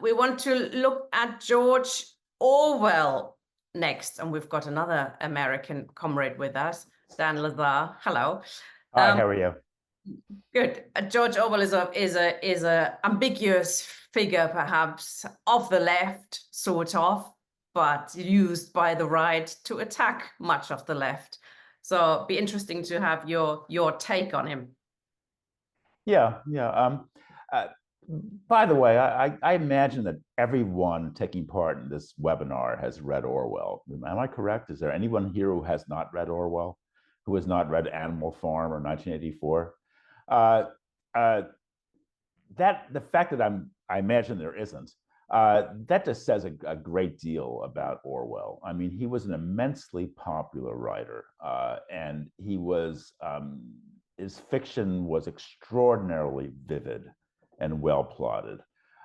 We want to look at George Orwell next, and we've got another American comrade with us, Dan Lazare. Hello. Hi, how are you? Good. George Orwell is a ambiguous figure, perhaps of the left, sort of, but used by the right to attack much of the left. So it'd be interesting to have your take on him. Yeah. Uh, by the way, I imagine that everyone taking part in this webinar has read Orwell. Am I correct? Is there anyone here who has not read Orwell, who has not read Animal Farm or 1984? Uh, uh, the fact that I imagine there isn't, that just says a great deal about Orwell. I mean, he was an immensely popular writer, and he was his fiction was extraordinarily vivid and well plotted.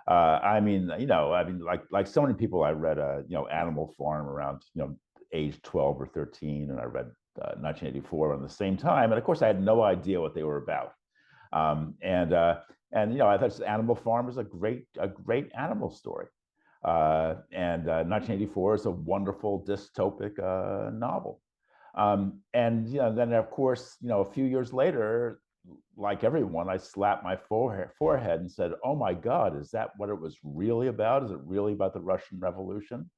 I mean, like so many people, I read, Animal Farm around, age 12 or 13, and I read 1984 around the same time, and of course, I had no idea what they were about. Um, and uh, I thought Animal Farm is a great animal story. 1984 is a wonderful dystopic novel. And then of course, a few years later, like everyone, I slapped my forehead and said, "Oh my God, is that what it was really about? Is it really about the Russian Revolution?"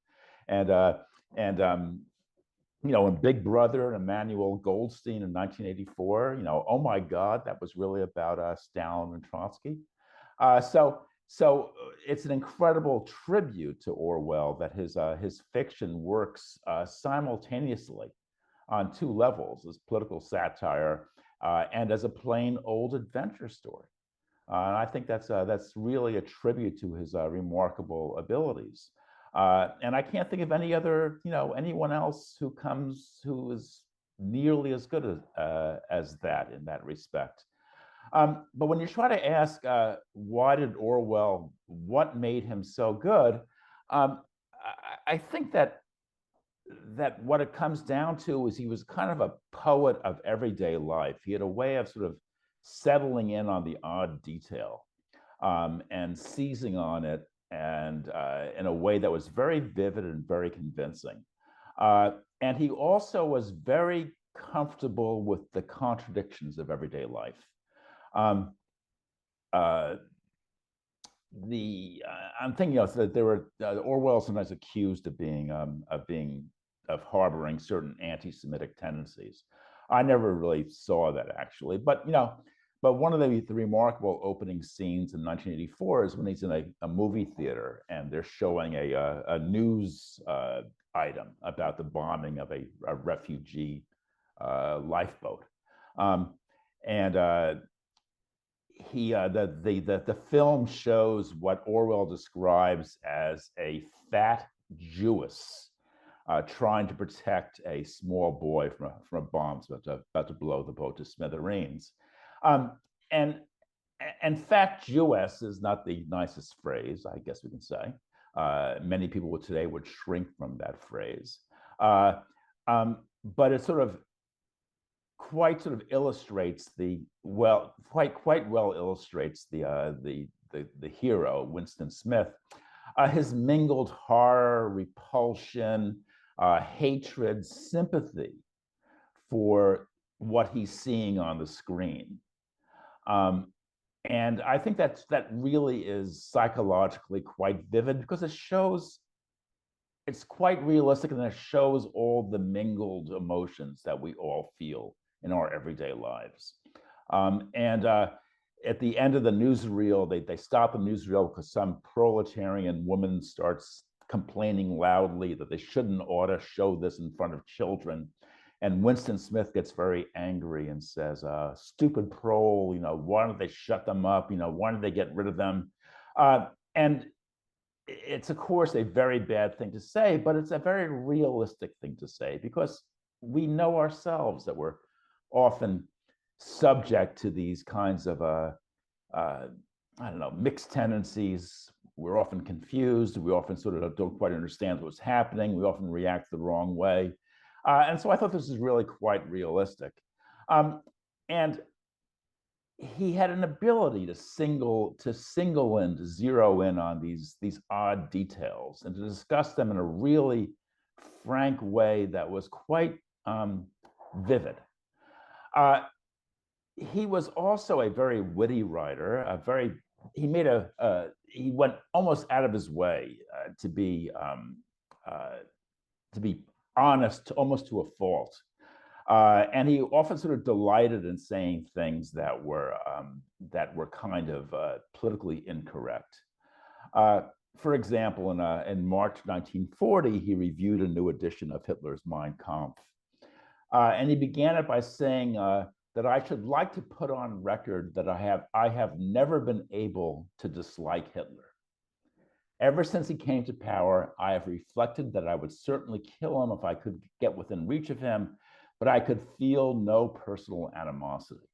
And uh, and and Big Brother and Emmanuel Goldstein in 1984, oh my God, that was really about Stalin and Trotsky. So it's an incredible tribute to Orwell that his fiction works simultaneously on two levels, as political satire and as a plain old adventure story. And I think that's really a tribute to his remarkable abilities. And I can't think of anyone else who is nearly as good as that in that respect. But when you try to ask why did Orwell, what made him so good, um, I think that what it comes down to is he was kind of a poet of everyday life. He had a way of sort of settling in on the odd detail and seizing on it, and in a way that was very vivid and very convincing. And he also was very comfortable with the contradictions of everyday life. Um, uh, I'm thinking that there were Orwell sometimes accused of of harboring certain anti-Semitic tendencies. I never really saw that actually, but one of the remarkable opening scenes in 1984 is when he's in a movie theater and they're showing a news item about the bombing of a refugee lifeboat, and the film shows what Orwell describes as a fat Jewess trying to protect a small boy from a bomb about to blow the boat to smithereens. Um, and fat Jewess is not the nicest phrase, I guess we can say. Many people today would shrink from that phrase. But it quite illustrates quite well illustrates the hero, Winston Smith. His mingled horror, repulsion, hatred, sympathy for what he's seeing on the screen. And I think that really is psychologically quite vivid because it's quite realistic, and it shows all the mingled emotions that we all feel in our everyday lives. At the end of the newsreel, they stop the newsreel because some proletarian woman starts complaining loudly that they shouldn't ought to show this in front of children. And Winston Smith gets very angry and says, "Stupid prole, why don't they shut them up? Why don't they get rid of them?" And it's, of course, a very bad thing to say, but it's a very realistic thing to say because we know ourselves that we're often subject to these kinds of, mixed tendencies. We're often confused. We often don't quite understand what's happening. We often react the wrong way. And so I thought this is really quite realistic. And he had an ability to zero in on these odd details and to discuss them in a really frank way that was quite vivid. He was also a very witty writer. He went almost out of his way to be honest, almost to a fault. And he often sort of delighted in saying things that were kind of politically incorrect. For example, in March 1940, he reviewed a new edition of Hitler's Mein Kampf. And he began it by saying that I should like to put on record that I have never been able to dislike Hitler. Ever since he came to power, I have reflected that I would certainly kill him if I could get within reach of him, but I could feel no personal animosity.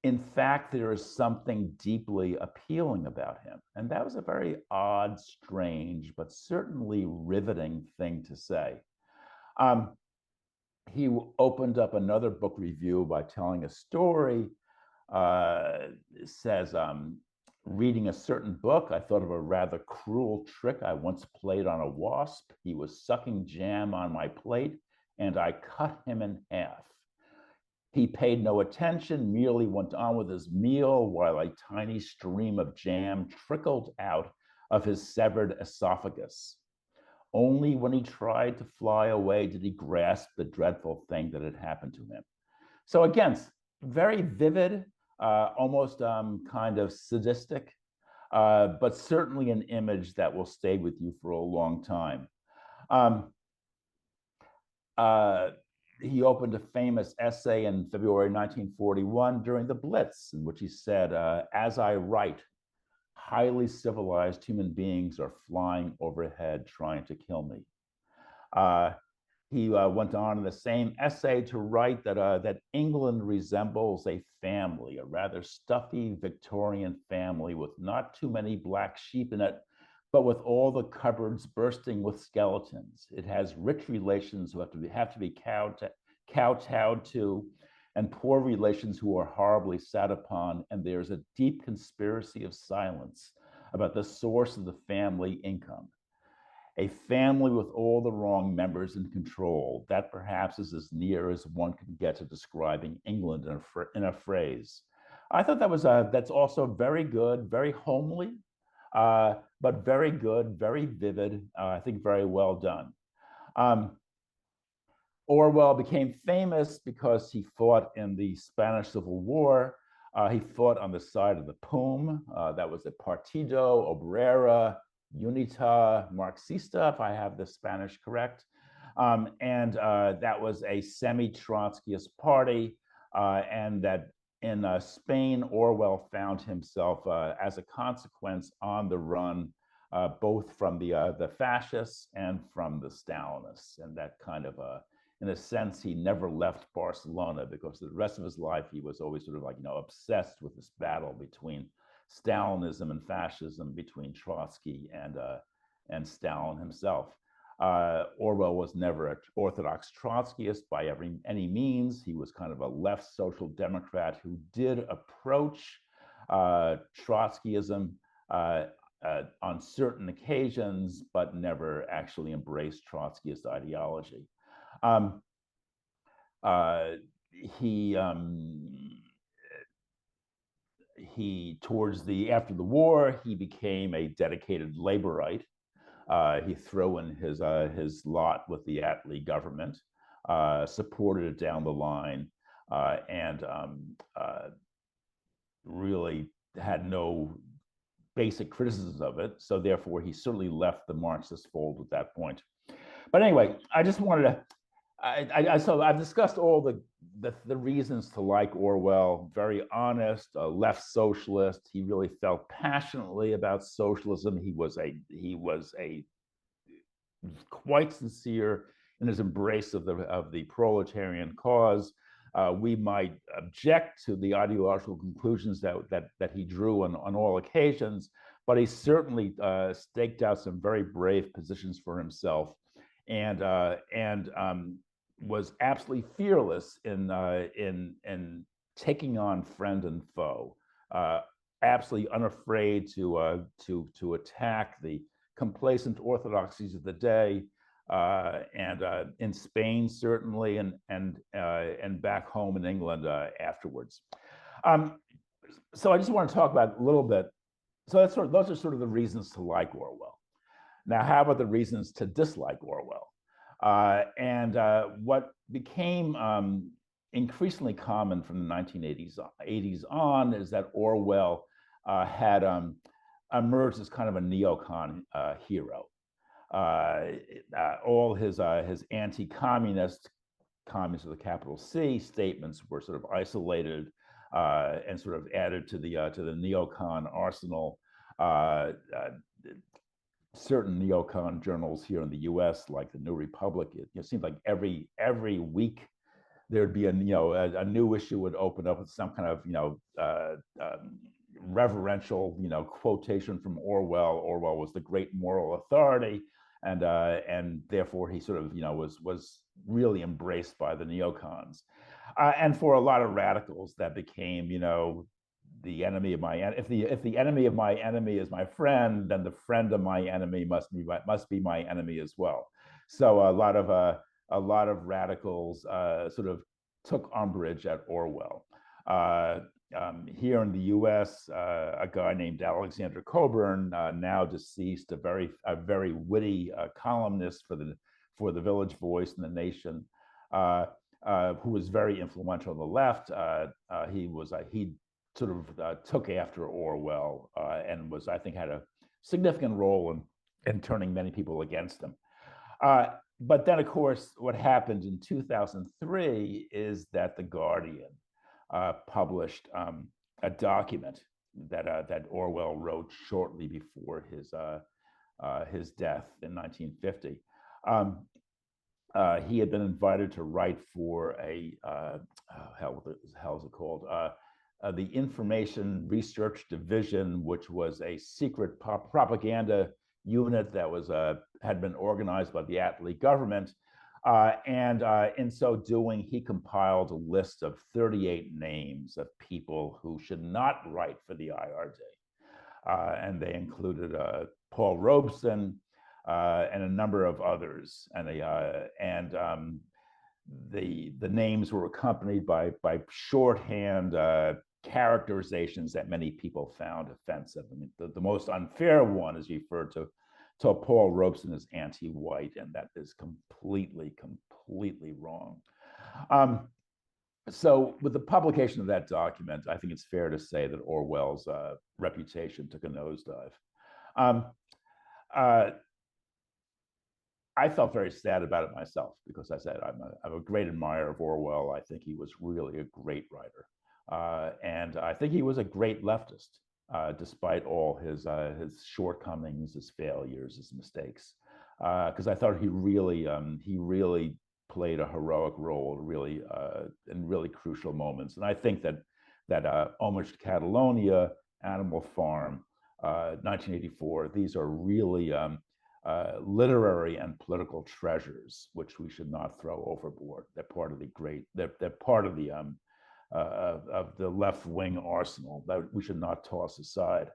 In fact, there is something deeply appealing about him. And that was a very odd, strange, but certainly riveting thing to say. He opened up another book review by telling a story. Says, reading a certain book, I thought of a rather cruel trick I once played on a wasp. He was sucking jam on my plate, and I cut him in half. He paid no attention, merely went on with his meal while a tiny stream of jam trickled out of his severed esophagus. Only when he tried to fly away did he grasp the dreadful thing that had happened to him. So again, very vivid, almost kind of sadistic, but certainly an image that will stay with you for a long time. He opened a famous essay in February 1941 during the Blitz, in which he said, as I write, highly civilized human beings are flying overhead trying to kill me. He went on in the same essay to write that England resembles a family, a rather stuffy Victorian family with not too many black sheep in it, but with all the cupboards bursting with skeletons. It has rich relations who have to be kowtowed to, and poor relations who are horribly sat upon, and there's a deep conspiracy of silence about the source of the family income. A family with all the wrong members in control. That perhaps is as near as one can get to describing England in a phrase. I thought that's also very good, very homely, but very good, very vivid. I think very well done. Orwell became famous because he fought in the Spanish Civil War. He fought on the side of the PUM. That was the Partido Obrera Unita Marxista, if I have the Spanish correct. And that was a semi-Trotskyist party. And that in Spain, Orwell found himself, as a consequence, on the run, both from the fascists and from the Stalinists. And that kind of, in a sense, he never left Barcelona, because the rest of his life, he was always sort of like, obsessed with this battle between Stalinism and fascism, between Trotsky and Stalin himself. Orwell was never an orthodox Trotskyist by any means. He was kind of a left social democrat who did approach Trotskyism on certain occasions, but never actually embraced Trotskyist ideology. After the war, he became a dedicated laborite. He threw in his lot with the Attlee government, supported it down the line, and really had no basic criticisms of it. So therefore, he certainly left the Marxist fold at that point. But anyway, I just wanted to, so I've discussed all the reasons to like Orwell. Very honest, a left socialist. He really felt passionately about socialism. He was quite sincere in his embrace of the proletarian cause. We might object to the ideological conclusions that he drew on all occasions, but he certainly staked out some very brave positions for himself, and was absolutely fearless in taking on friend and foe, absolutely unafraid to attack the complacent orthodoxies of the day, and in Spain certainly, and back home in England afterwards. So I just want to talk about a little bit. So those are sort of the reasons to like Orwell. Now, how about the reasons to dislike Orwell? And what became increasingly common from the 1980s on is that Orwell had emerged as kind of a neocon hero. All his anti-communist, communist with a capital C, statements were sort of isolated and sort of added to the neocon arsenal. Certain neocon journals here in the U.S., like the New Republic, it seemed like every week there'd be a new issue would open up with some kind of reverential quotation from Orwell. Orwell was the great moral authority, and therefore he sort of was really embraced by the neocons, and for a lot of radicals that became the enemy of my if the enemy of my enemy is my friend, then the friend of my enemy must be my enemy as well. So a lot of radicals sort of took umbrage at Orwell. Here in the U.S., a guy named Alexander Coburn, now deceased, a very witty columnist for the Village Voice and the Nation, who was very influential on the left. He sort of took after Orwell and was, I think, had a significant role in turning many people against him. But then, of course, what happened in 2003 is that The Guardian published a document that Orwell wrote shortly before his death in 1950. He had been invited to write for what the hell is it called? The Information Research Division, which was a secret propaganda unit that had been organized by the Attlee government. And in so doing, he compiled a list of 38 names of people who should not write for the IRD. And they included Paul Robeson and a number of others. And the names were accompanied by shorthand characterizations that many people found offensive. I mean, the most unfair one is referred to Paul Robeson as anti-white, and that is completely wrong. So with the publication of that document, I think it's fair to say that Orwell's reputation took a nosedive. I felt very sad about it myself because I said I'm a great admirer of Orwell. I think he was really a great writer. And I think he was a great leftist, despite all his shortcomings, his failures, his mistakes. Because I thought he really played a heroic role in really crucial moments. And I think that Homage to Catalonia, Animal Farm, 1984, these are really literary and political treasures, which we should not throw overboard. They're part of they're part of the left-wing arsenal that we should not toss aside.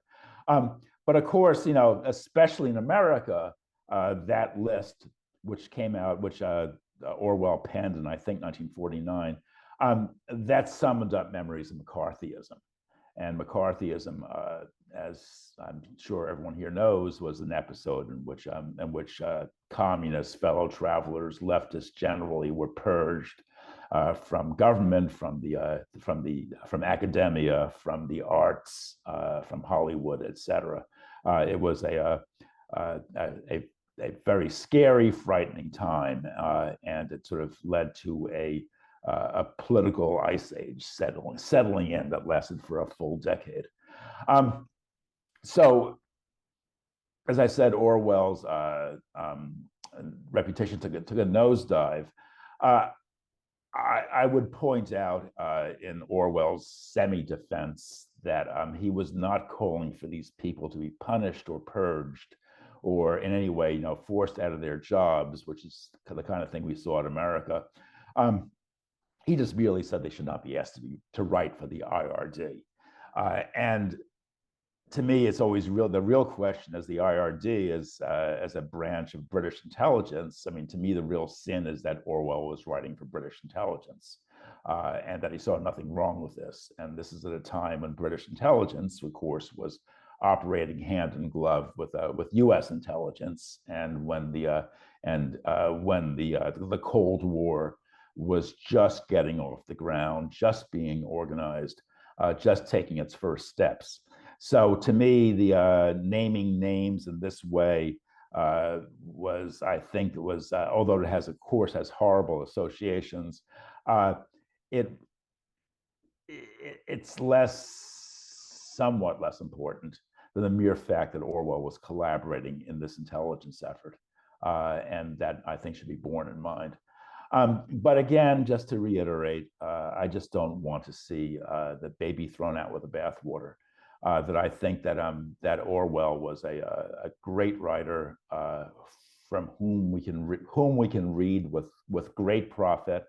But of course, especially in America, that list, which came out, which Orwell penned in, I think, 1949, that summoned up memories of McCarthyism. And McCarthyism, as I'm sure everyone here knows, was an episode in which communists, fellow travelers, leftists generally were purged from government, from academia, from the arts, from Hollywood, etc. It was a very scary, frightening time, and it sort of led to a political ice age settling in that lasted for a full decade. So, as I said, Orwell's reputation took a nosedive. I would point out in Orwell's semi-defense that he was not calling for these people to be punished or purged or in any way, forced out of their jobs, which is the kind of thing we saw in America. he just merely said they should not be asked to write for the IRD. And to me, it's always the real question is the IRD as a branch of British intelligence. I mean, to me, the real sin is that Orwell was writing for British intelligence, and that he saw nothing wrong with this. And this is at a time when British intelligence, of course, was operating hand in glove with U.S. intelligence, and when the Cold War was just getting off the ground, just being organized, just taking its first steps. So to me, the naming names in this way was, I think it was, although it has, of course, has horrible associations, it it's somewhat less important than the mere fact that Orwell was collaborating in this intelligence effort. And that, I think, should be borne in mind. But again, just to reiterate, I just don't want to see the baby thrown out with the bathwater. That I think that Orwell was a great writer from whom we can read with great profit.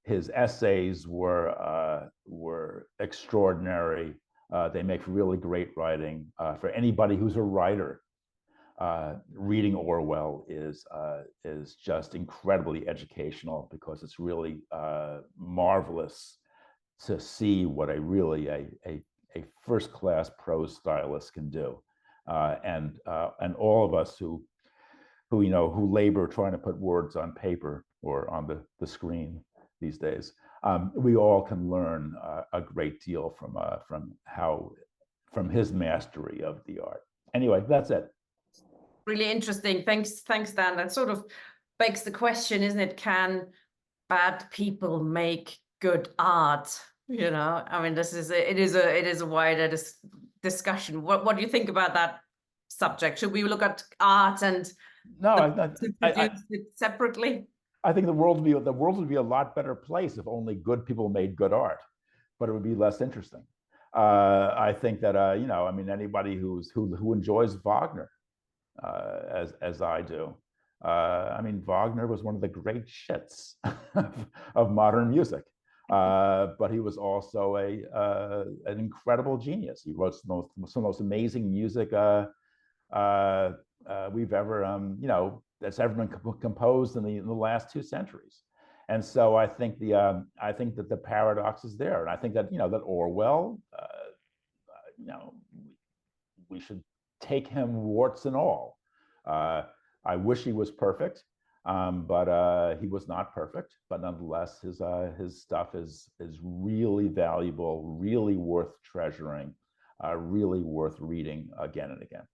His essays were extraordinary. They make really great writing. For anybody who's a writer, reading Orwell is just incredibly educational, because it's really marvelous to see what a first-class prose stylist can do, and all of us who labor trying to put words on paper or on the screen these days, we all can learn a great deal from his mastery of the art. Anyway, that's it. Really interesting. Thanks, Dan. That sort of begs the question, isn't it? Can bad people make good art? You know, I mean, it is a wider discussion. What do you think about that subject? Should we look at art and produce it separately? I think the world would be a lot better place if only good people made good art, but it would be less interesting. I think that I mean, anybody who enjoys Wagner, as I do. I mean, Wagner was one of the great shits of modern music, but he was also an incredible genius. He wrote some of the most amazing music we've ever, that's ever been composed in the last 2 centuries. And so I think that the paradox is there, and I think that that Orwell, we should take him warts and all. I wish he was perfect, but he was not perfect. But nonetheless, his stuff is really valuable, really worth treasuring, really worth reading again and again.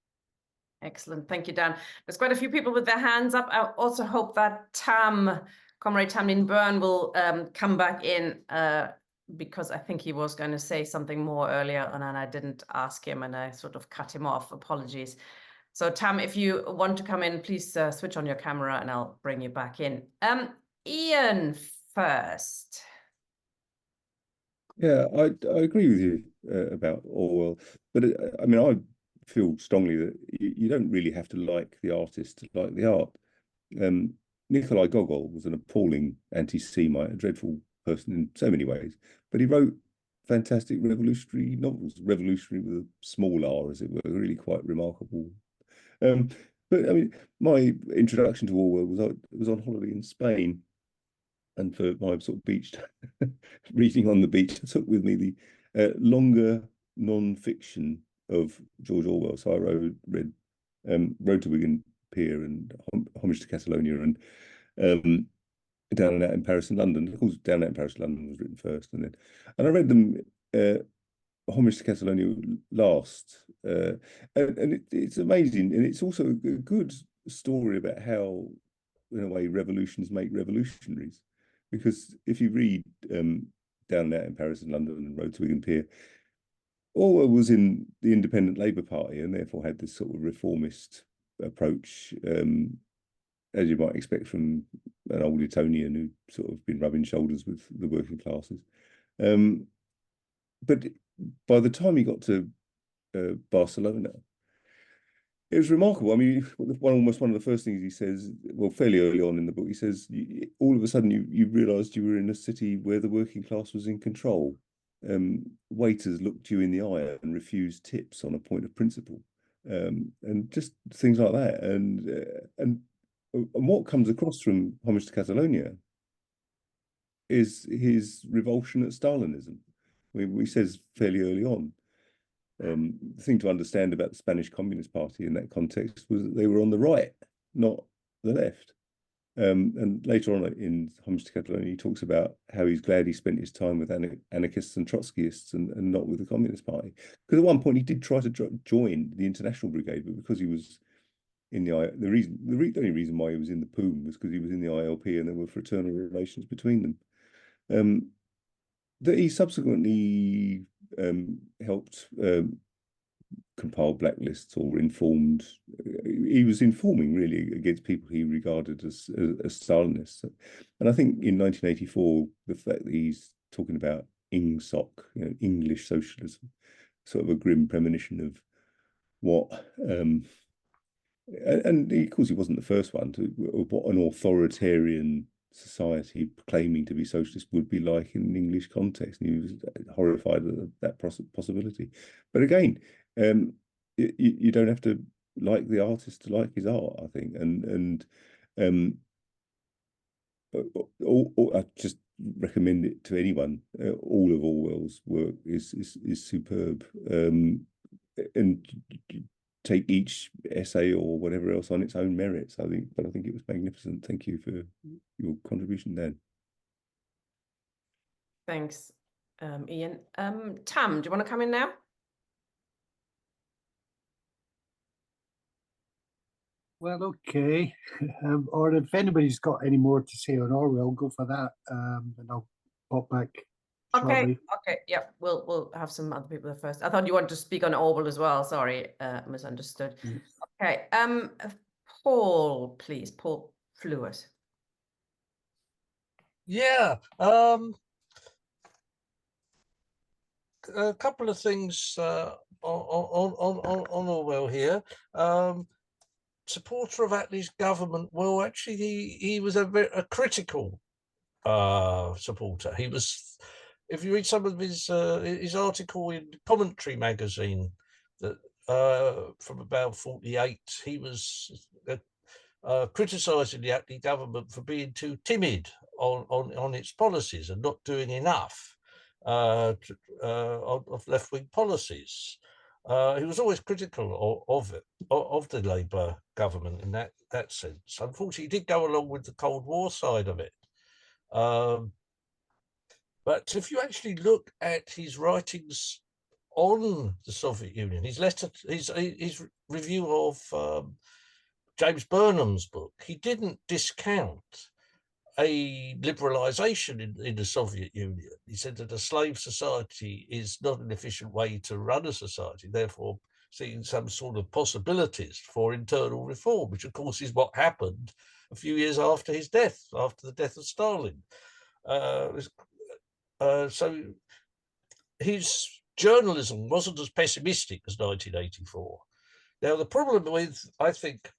Excellent. Thank you, Dan. There's quite a few people with their hands up. I also hope that Comrade Tamlin Byrne will come back in, because I think he was going to say something more earlier on, and I didn't ask him, and I sort of cut him off. Apologies. So Tam, if you want to come in, please switch on your camera and I'll bring you back in. Ian first. Yeah, I agree with you about Orwell, but I mean, I feel strongly that you don't really have to like the artist to like the art. Nikolai Gogol was an appalling anti-Semite, a dreadful person in so many ways, but he wrote fantastic revolutionary novels, revolutionary with a small r, as it were, really quite remarkable. But I mean, my introduction to Orwell was on holiday in Spain, and for my sort of beach reading on the beach, I took with me the longer non-fiction of George Orwell. So I read Road to Wigan Pier and Homage to Catalonia and Down and Out in Paris and London. Of course, Down and Out in Paris and London was written first, and I read them. Homage to Catalonia last, and it's amazing, and it's also a good story about how, in a way, revolutions make revolutionaries. Because if you read Down and Out in Paris and London and Road to Wigan Pier, Orwell was in the Independent Labour Party and therefore had this sort of reformist approach, as you might expect from an old Etonian who sort of been rubbing shoulders with the working classes. But by the time he got to Barcelona, it was remarkable. I mean, almost one of the first things he says, well, fairly early on in the book, he says, all of a sudden you realised you were in a city where the working class was in control. Waiters looked you in the eye and refused tips on a point of principle, and just things like that. And what comes across from Homage to Catalonia is his revulsion at Stalinism. He says fairly early on. The thing to understand about the Spanish Communist Party in that context was that they were on the right, not the left. And later on in Homage to Catalonia, he talks about how he's glad he spent his time with anarchists and Trotskyists and not with the Communist Party. Because at one point he did try to join the International Brigade, but because he was in the only reason why he was in the POUM was because he was in the ILP and there were fraternal relations between them. That he subsequently helped compile blacklists or informed. He was informing really against people he regarded as Stalinists. And I think in 1984, the fact that he's talking about INGSOC, English socialism, sort of a grim premonition of what. And of course, he wasn't the first one to what an authoritarian society claiming to be socialist would be like in an English context. And he was horrified at that possibility. But again, you don't have to like the artist to like his art, I think. And I just recommend it to anyone. All of Orwell's work is superb. And take each essay or whatever else on its own merits, I think. But I think it was magnificent. Thank you for your contribution, Dan. Thanks, Ian. Tam, do you want to come in now? Well, okay. Or if anybody's got any more to say on Orwell, go for that. And I'll pop back shortly. Okay, yeah, we'll have some other people first. I thought you wanted to speak on Orwell as well. Sorry, misunderstood. Okay, Paul, please, Paul Fluid. Yeah, a couple of things on Orwell here. Supporter of Attlee's government. Well, actually, he was a critical supporter. He was, if you read some of his article in Commentary magazine that from about 48, he was criticising the Attlee government for being too timid on its policies and not doing enough of left-wing policies. He was always critical of the Labour government in that sense. Unfortunately, he did go along with the Cold War side of it. But if you actually look at his writings on the Soviet Union, his review of James Burnham's book, he didn't discount a liberalisation in the Soviet Union. He said that a slave society is not an efficient way to run a society, therefore seeing some sort of possibilities for internal reform, which of course is what happened a few years after his death, after the death of Stalin. So his journalism wasn't as pessimistic as 1984. Now, the problem I think,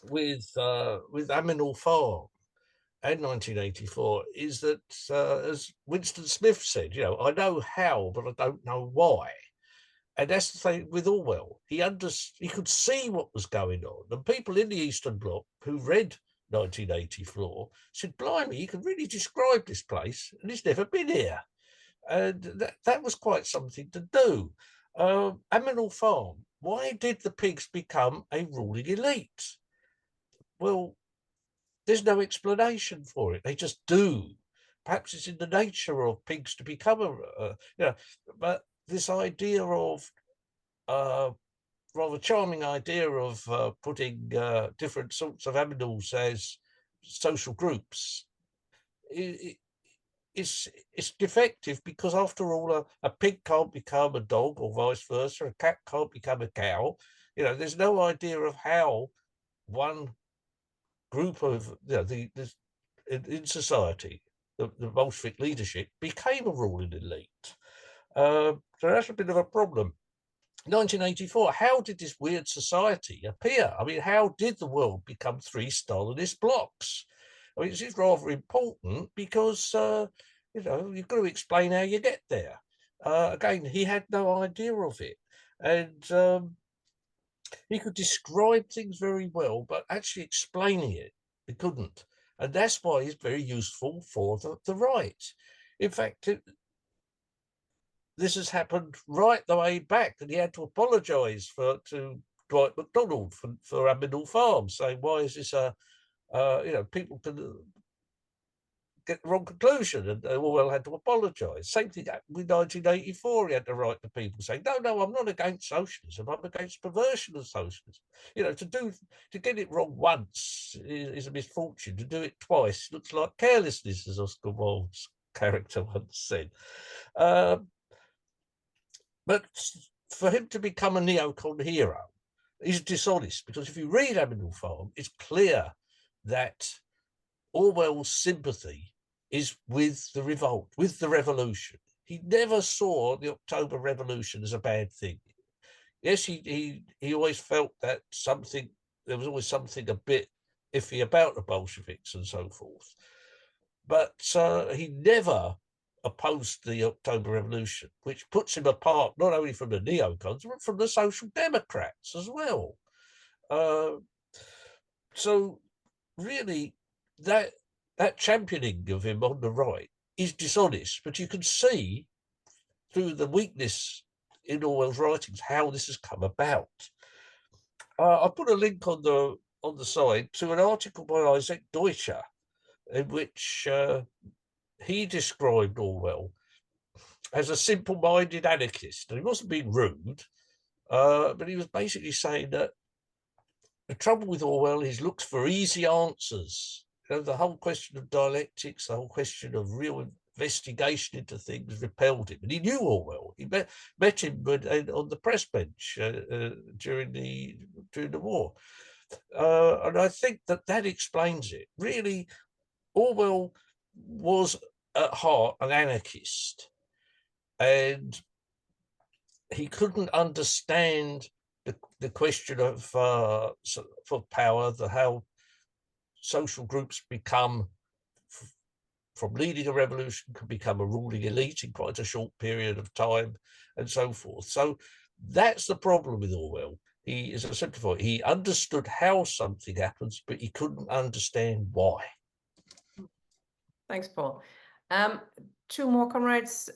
with Aminal Farm and 1984 is that, as Winston Smith said, I know how, but I don't know why. And that's the thing with Orwell. He could see what was going on. And people in the Eastern Bloc who read 1984 said, blimey, he can really describe this place and he's never been here. And that was quite something to do. Aminal Farm, why did the pigs become a ruling elite? Well, there's no explanation for it. They just do. Perhaps it's in the nature of pigs to become but this idea of, rather charming idea of putting different sorts of animals as social groups, it's defective, because after all, a pig can't become a dog or vice versa. A cat can't become a cow. There's no idea of how one group of in society, the Bolshevik leadership, became a ruling elite. So that's a bit of a problem. 1984, how did this weird society appear? I mean, how did the world become 3 Stalinist blocks? I mean, this is rather important because, you know, you've got to explain how you get there. Again, he had no idea of it. And he could describe things very well, but actually explaining it, he couldn't. And that's why he's very useful for the right. In fact, this has happened right the way back, and he had to apologise to Dwight MacDonald for Amador Farm, saying, why is this you know, people can get the wrong conclusion, and Orwell had to apologise. Same thing with 1984, he had to write to people saying, no, I'm not against socialism, I'm against perversion of socialism. You know, to get it wrong once is a misfortune. To do it twice looks like carelessness, as Oscar Wilde's character once said. But for him to become a neocon hero is dishonest, because if you read Amador Farm, it's clear that Orwell's sympathy is with the revolt, with the revolution. He never saw the October Revolution as a bad thing. Yes, he always felt that there was always something a bit iffy about the Bolsheviks and so forth. But he never opposed the October Revolution, which puts him apart not only from the neocons, but from the Social Democrats as well. So really, that championing of him on the right is dishonest, but you can see through the weakness in Orwell's writings how this has come about. I put a link on the side to an article by Isaac Deutscher, in which he described Orwell as a simple-minded anarchist. And he wasn't being rude, but he was basically saying that the trouble with Orwell is he looks for easy answers. You know, the whole question of dialectics, the whole question of real investigation into things repelled him. And he knew Orwell. He met him on the press bench during the war. And I think that explains it. Really, Orwell was at heart an anarchist, and he couldn't understand the question of for power, how social groups become, from leading a revolution, could become a ruling elite in quite a short period of time, and so forth. So that's the problem with Orwell. He, as I said before, he understood how something happens, but he couldn't understand why. Thanks, Paul. 2 more comrades,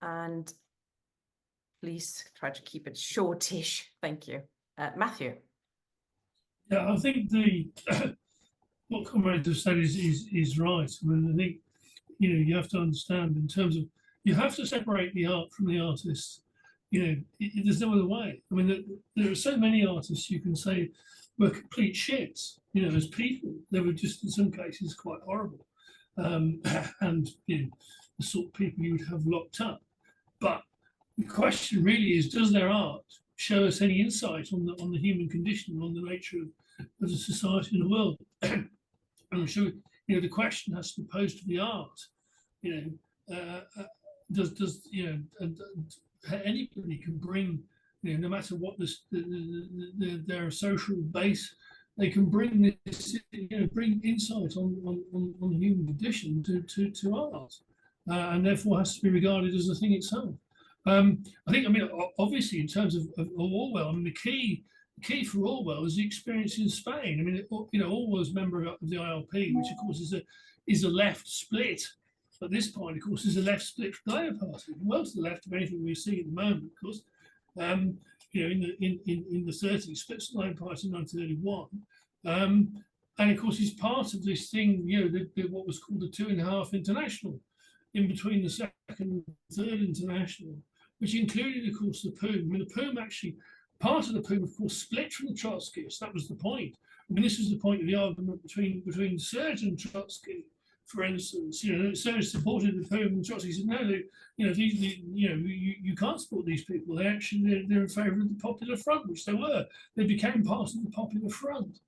and please try to keep it shortish. Thank you. Matthew. Yeah, I think what comrades have said is right. I mean, I think, you know, you have to understand in terms of, you have to separate the art from the artist. You know, there's no other way. I mean, there are so many artists you can say were complete shits. You know, as people, they were just in some cases quite horrible. And you know, the sort of people you would have locked up. But the question really is, does their art show us any insight on the human condition, on the nature of the society and the world? And I'm sure, you know, the question has to be posed to the art. You know, does you know, anybody can bring, you know, no matter what their social base, they can bring this, you know, bring insight on the human condition to art, and therefore has to be regarded as a thing itself. I think, I mean, obviously in terms of Orwell, I mean, the key for Orwell is the experience in Spain. I mean, you know, Orwell's member of the ILP, which of course is a left split. At this point, of course, is a left split for the Labour Party, well to the left of anything we see at the moment, of course. You know, in the 30s, splits the Labour Party in 1931. And of course, he's part of this thing, you know, what was called the 2.5 International, in between the second and third International, which included, of course, the POUM. I mean, the POUM actually, part of the POUM, of course, split from the Trotskyists. That was the point. I mean, this was the point of the argument between Serge and Trotsky, for instance. You know, Serge supported the POUM, and Trotsky said, no, you know, you can't support these people. They're in favour of the Popular Front, which they were. They became part of the Popular Front.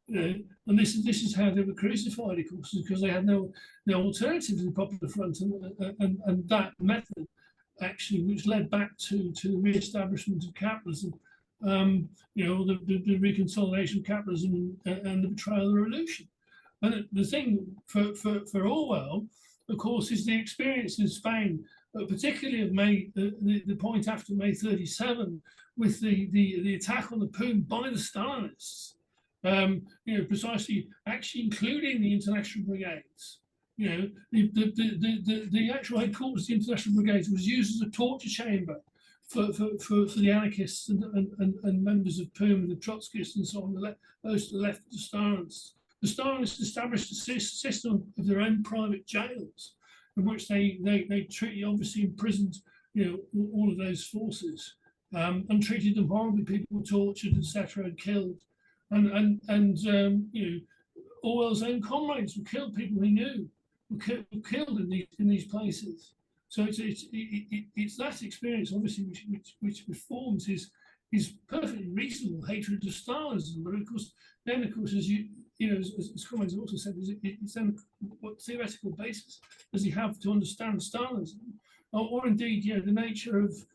You know, and this is how they were crucified, of course, because they had no alternative to the Popular Front, and that method actually, which led back to the re-establishment of capitalism. The reconsolidation of capitalism and the betrayal of the revolution. And the thing for Orwell, of course, is the experience in Spain, particularly of the point after May 37, with the attack on the POUM by the Stalinists. Precisely, actually including the international brigades. The actual headquarters of the international brigades was used as a torture chamber for the anarchists and members of POUM and the Trotskyists and so on, those to the left of the Stalinists. The Stalinists established a system of their own private jails, in which they obviously imprisoned all of those forces and treated them horribly. People were tortured, etc., and killed. Orwell's own comrades were killed. People he knew were killed in these places. So it's that experience, obviously, which forms his perfectly reasonable hatred of Stalinism. But of course, as comrades also said, it's then what theoretical basis does he have to understand Stalinism, or indeed, the nature of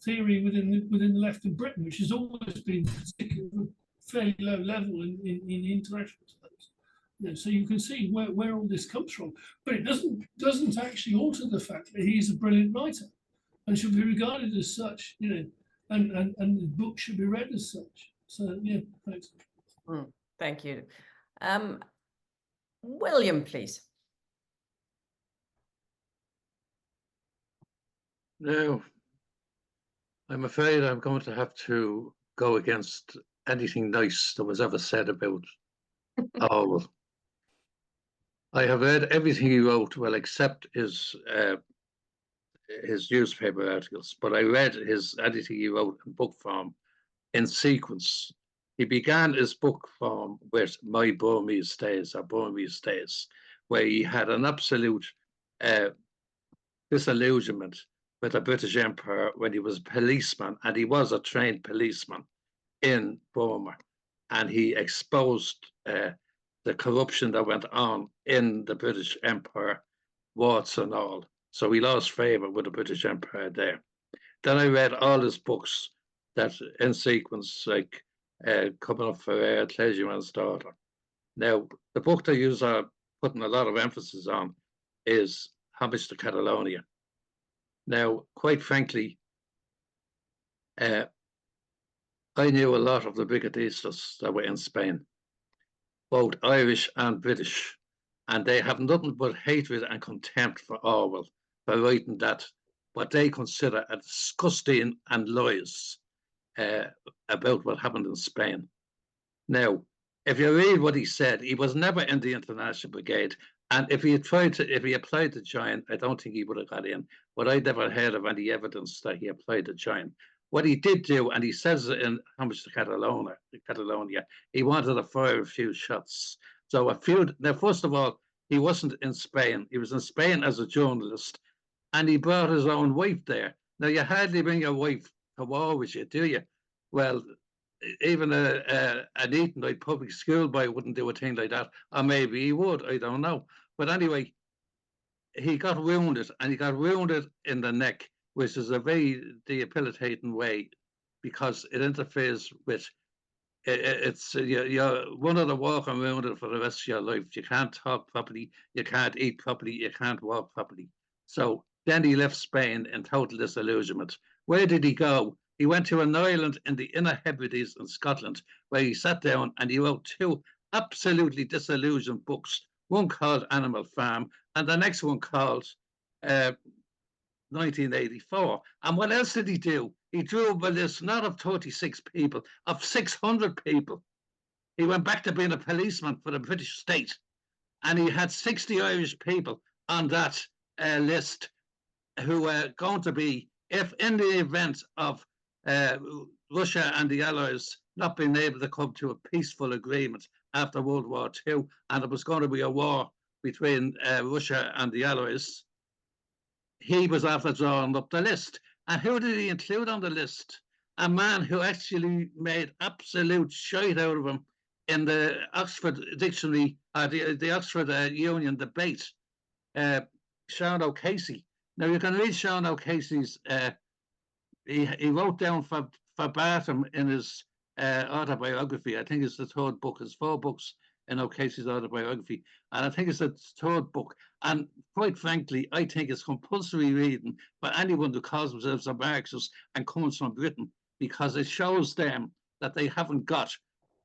theory within the left in Britain, which has always been particularly fairly low level in the international space. So you can see where all this comes from, but it doesn't actually alter the fact that he's a brilliant writer and should be regarded as such, and the book should be read as such. So thanks. Thank you. William, please. Now, I'm afraid I'm going to have to go against anything nice that was ever said about Orwell. I have read everything he wrote, well, except his newspaper articles, but I read anything he wrote in book form in sequence. He began his book form with My Burmese Days, or Burmese Days, where he had an absolute disillusionment with the British Empire when he was a policeman, and he was a trained policeman in Burma, and he exposed the corruption that went on in the British Empire, warts and all. So he lost favour with the British Empire there. Then I read all his books that in sequence, like Coming Up for Air, Clergyman's Daughter. Now, the book that you are putting a lot of emphasis on is Homage to Catalonia. Now, quite frankly, I knew a lot of the brigadistas that were in Spain, both Irish and British, and they have nothing but hatred and contempt for Orwell for writing that, what they consider a disgusting and lies about what happened in Spain. Now, if you read what he said, he was never in the International Brigade, and if he applied to join, I don't think he would have got in. But I never heard of any evidence that he applied to join. What he did do, and he says it in Homage to Catalonia, he wanted to fire a few shots. So now, first of all, he wasn't in Spain. He was in Spain as a journalist, and he brought his own wife there. Now, you hardly bring your wife to war with you, do you? Well, even an Etonite public school boy wouldn't do a thing like that, or maybe he would, I don't know. But anyway, he got wounded, and he got wounded in the neck, which is a very debilitating way, because it interferes with, you're one of the walking wounded for the rest of your life. You can't talk properly, you can't eat properly, you can't walk properly. So then he left Spain in total disillusionment. Where did he go? He went to an island in the Inner Hebrides in Scotland, where he sat down and he wrote two absolutely disillusioned books, one called Animal Farm and the next one called 1984. And what else did he do? He drew up a list not of 36 people, of 600 people. He went back to being a policeman for the British state, and he had 60 Irish people on that list who were going to be, if in the event of Russia and the Allies not being able to come to a peaceful agreement after World War II, and it was going to be a war between Russia and the Allies, he was after drawing up the list. And who did he include on the list? A man who actually made absolute shite out of him in the Oxford Dictionary, the Oxford Union debate, Sean O'Casey. Now you can read Sean O'Casey's. He wrote down verbatim in his autobiography. I think it's the third book. It's 4 books in O'Casey's autobiography, and I think it's the third book. And quite frankly, I think it's compulsory reading by anyone who calls themselves a Marxist and comes from Britain, because it shows them that they haven't got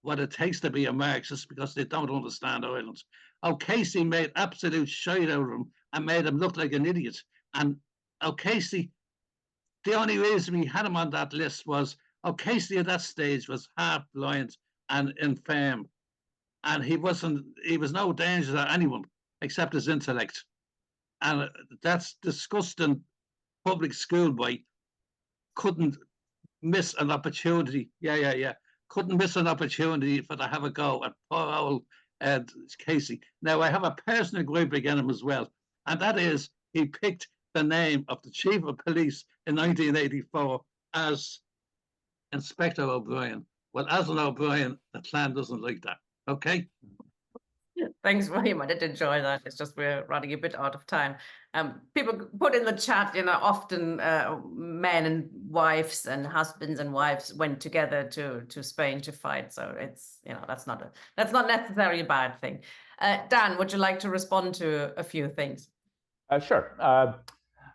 what it takes to be a Marxist, because they don't understand Ireland. O'Casey made absolute shite out of him and made him look like an idiot. And O'Casey, the only reason we had him on that list was O'Casey at that stage was half blind and infirm. And he was no danger to anyone except his intellect. And that's disgusting. Public school boy couldn't miss an opportunity. Couldn't miss an opportunity for to have a go at poor old Casey. Now, I have a personal gripe against him as well, and that is he picked the name of the chief of police in 1984 as Inspector O'Brien. Well, as an O'Brien, the clan doesn't like that. Okay. Thanks, William. I did enjoy that. It's just we're running a bit out of time. People put in the chat, often men and wives and husbands and wives went together to Spain to fight. So it's, that's not necessarily a bad thing. Dan, would you like to respond to a few things? Sure.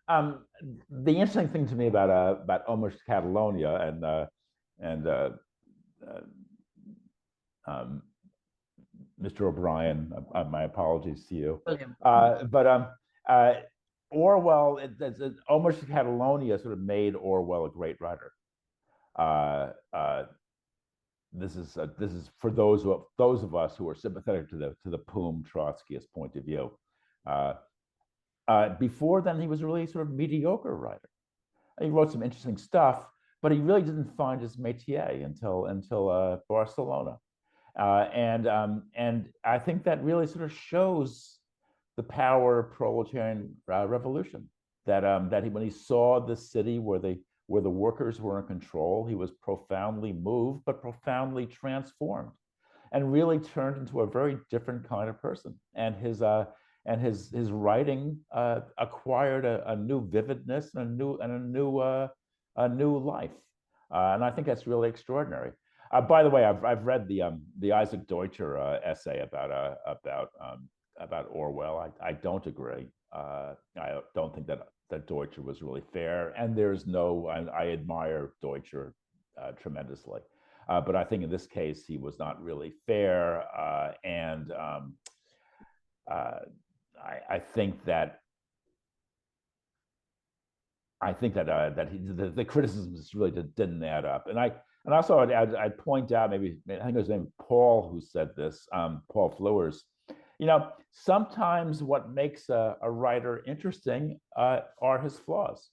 The interesting thing to me about Almost Catalonia and Mr. O'Brien, my apologies to you. But Orwell, Almost Catalonia sort of made Orwell a great writer. This is for those of us who are sympathetic to the Poom Trotskyist point of view. Before then, he was a really sort of mediocre writer. He wrote some interesting stuff, but he really didn't find his métier until Barcelona. And I think that really sort of shows the power of proletarian revolution. That when he saw the city where the workers were in control, he was profoundly moved, but profoundly transformed, and really turned into a very different kind of person. And his writing acquired a new vividness and a new life. And I think that's really extraordinary. By the way, I've read the Isaac Deutscher essay about Orwell. I don't agree. I don't think that Deutscher was really fair, and I admire Deutscher tremendously, but I think in this case he was not really fair, and I think that the criticisms really didn't add up, and also I'd point out, maybe I think it was named Paul who said this, Paul Flewers. Sometimes what makes a writer interesting are his flaws.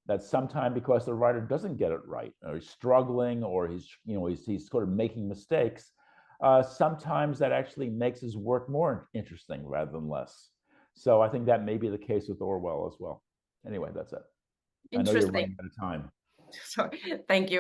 That sometimes because the writer doesn't get it right, or he's struggling, or he's sort of making mistakes, sometimes that actually makes his work more interesting rather than less. So I think that may be the case with Orwell as well. Anyway, that's it. I know you're running out of time. Sorry, thank you.